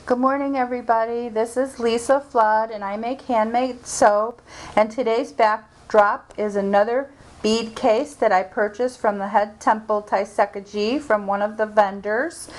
Good morning, everybody. This is Lisa Flood and I make handmade soap, and today's backdrop is another bead case that I purchased from the Head Temple Taisekaji from one of the vendors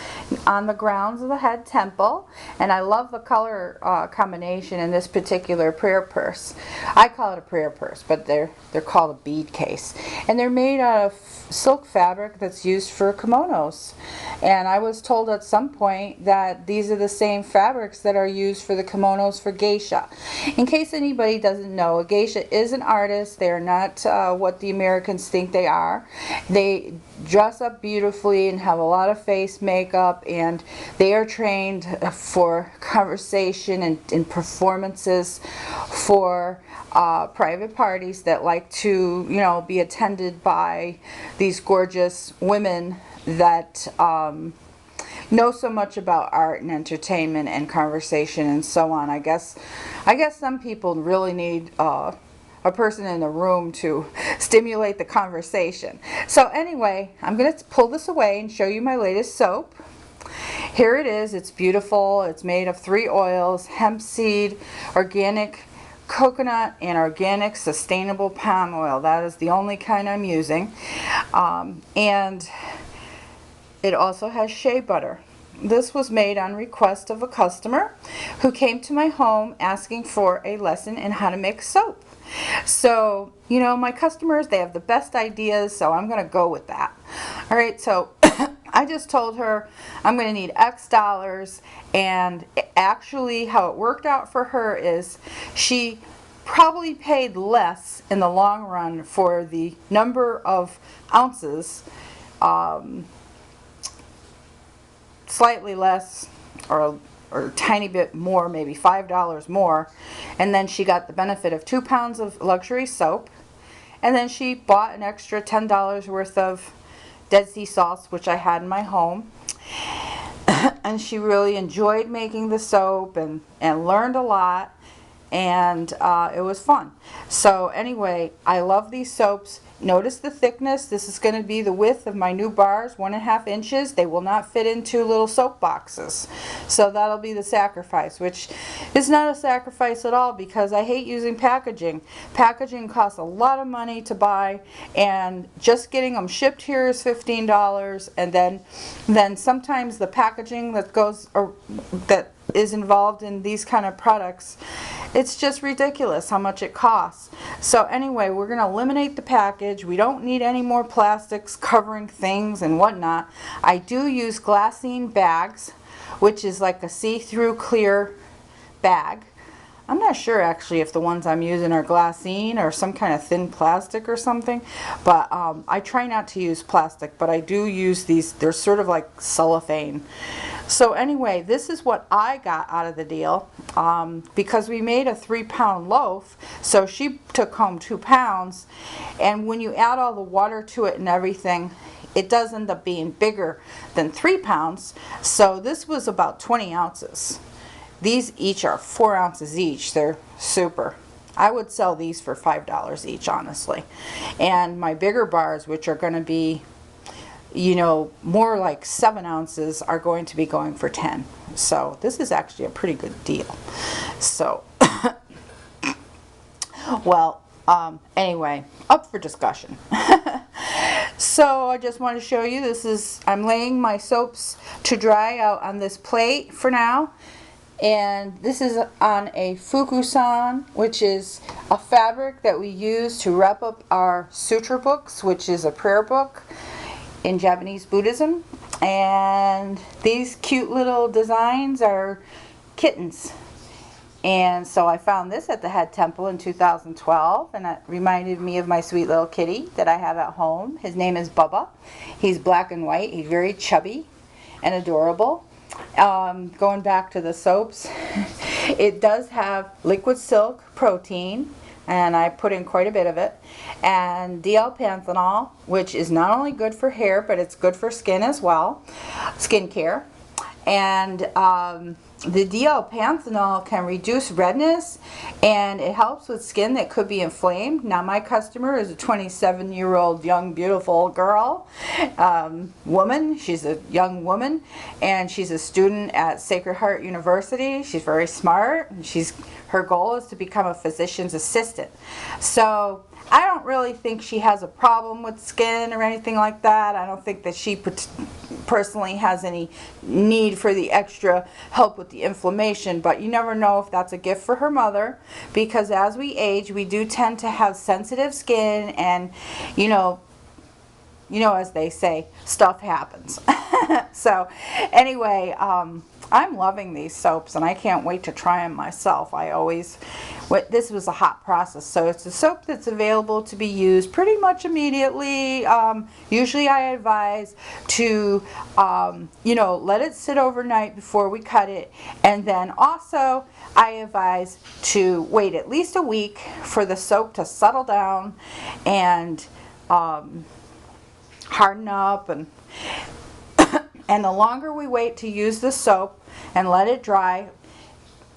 on the grounds of the Head Temple. And I love the color combination in this particular prayer purse. I call it a prayer purse, but they're called a bead case, and they're made out of silk fabric that's used for kimonos. And I was told at some point that these are the same fabrics that are used for the kimonos for geisha. In case anybody doesn't know, a geisha is an artist. They're not what the Americans think they are. They dress up beautifully and have a lot of face makeup, and they are trained for conversation and performances for private parties that like to, be attended by these gorgeous women that know so much about art and entertainment and conversation and so on. I guess some people really need a person in the room to stimulate the conversation. So anyway, I'm going to pull this away and show you my latest soap. Here it is. It's beautiful. It's made of 3 oils: hemp seed, organic coconut, and organic sustainable palm oil. That is the only kind I'm using. And it also has shea butter. This was made on request of a customer who came to my home asking for a lesson in how to make soap. So, my customers, they have the best ideas, so I'm going to go with that. All right, so I just told her I'm going to need X dollars, and actually how it worked out for her is she probably paid less in the long run for the number of ounces, slightly less or a tiny bit more, maybe $5 more, and then she got the benefit of 2 pounds of luxury soap, and then she bought an extra $10 worth of Dead Sea salts, which I had in my home. And she really enjoyed making the soap and learned a lot, and it was fun. So anyway, I love these soaps. Notice the thickness. This is going to be the width of my new bars, 1.5 inches. They will not fit into little soap boxes. So that'll be the sacrifice, which is not a sacrifice at all because I hate using packaging. Packaging costs a lot of money to buy, and just getting them shipped here is $15, and then sometimes the packaging that is involved in these kind of products, it's just ridiculous how much it costs. So anyway, we're going to eliminate the package. We don't need any more plastics covering things and whatnot. I do use glassine bags, which is like a see-through clear bag. I'm not sure actually if the ones I'm using are glassine or some kind of thin plastic or something, but I try not to use plastic, but I do use these. They're sort of like cellophane. So anyway, this is what I got out of the deal, because we made a 3-pound loaf, so she took home 2 pounds, and when you add all the water to it and everything, it does end up being bigger than 3 pounds, so this was about 20 ounces. These each are 4 ounces each. They're super. I would sell these for $5 each, honestly. And my bigger bars, which are going to be, more like 7 ounces, are going to be going for 10. So this is actually a pretty good deal. So, well, anyway, up for discussion. So I just want to show you, I'm laying my soaps to dry out on this plate for now. And this is on a fukusan, which is a fabric that we use to wrap up our sutra books, which is a prayer book in Japanese Buddhism. And these cute little designs are kittens. And so I found this at the Head Temple in 2012, and it reminded me of my sweet little kitty that I have at home. His name is Bubba. He's black and white. He's very chubby and adorable. Going back to the soaps, it does have liquid silk protein, and I put in quite a bit of it, and DL-panthenol, which is not only good for hair, but it's good for skin as well, skincare. And the DL-panthenol can reduce redness, and it helps with skin that could be inflamed. Now my customer is a 27-year-old young beautiful girl, woman. She's a young woman, and she's a student at Sacred Heart University. She's very smart, and her goal is to become a physician's assistant. So I don't really think she has a problem with skin or anything like that. I don't think that she personally has any need for the extra help with the inflammation, but you never know if that's a gift for her mother, because as we age, we do tend to have sensitive skin, and you know, as they say, stuff happens. So anyway, I'm loving these soaps, and I can't wait to try them myself. This was a hot process, so it's a soap that's available to be used pretty much immediately. Usually I advise to, let it sit overnight before we cut it, and then also I advise to wait at least a week for the soap to settle down and harden up, and the longer we wait to use the soap and let it dry,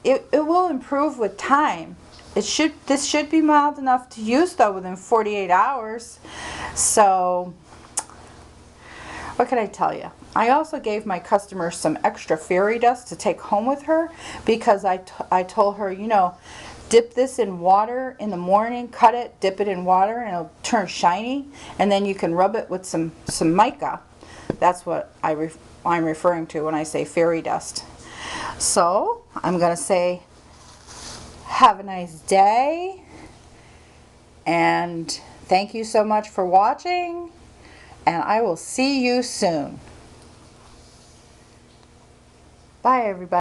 it will improve with time. This should be mild enough to use though within 48 hours. So what can I tell you? I also gave my customer some extra fairy dust to take home with her, because I told her, dip this in water in the morning, cut it, dip it in water, and it'll turn shiny, and then you can rub it with some mica. That's what I'm referring to when I say fairy dust. So I'm going to say have a nice day, and thank you so much for watching, and I will see you soon. Bye everybody.